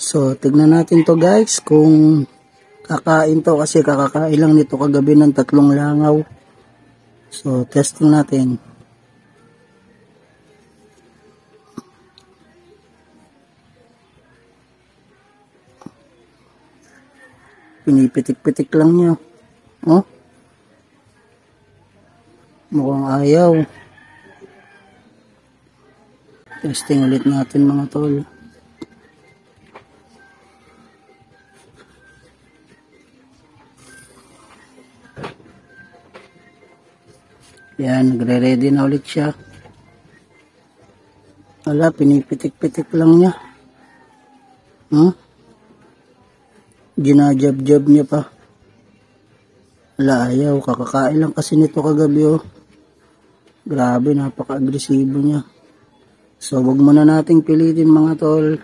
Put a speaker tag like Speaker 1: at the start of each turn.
Speaker 1: So, tignan natin to guys kung kakain to kasi kakakain lang nito kagabi ng 3 langaw. So, testing natin. Pinipitik-pitik lang niya. Oh? Mukhang ayaw. Testing ulit natin mga tol. Yan, nagre-ready na ulit siya. Wala, pinipitik-pitik lang niya. Ginajab-jab niya pa. Wala, ayaw. Kakakain lang kasi nito kagabi oh. Grabe, napaka-agresibo niya. So, wag muna nating pilitin mga tol.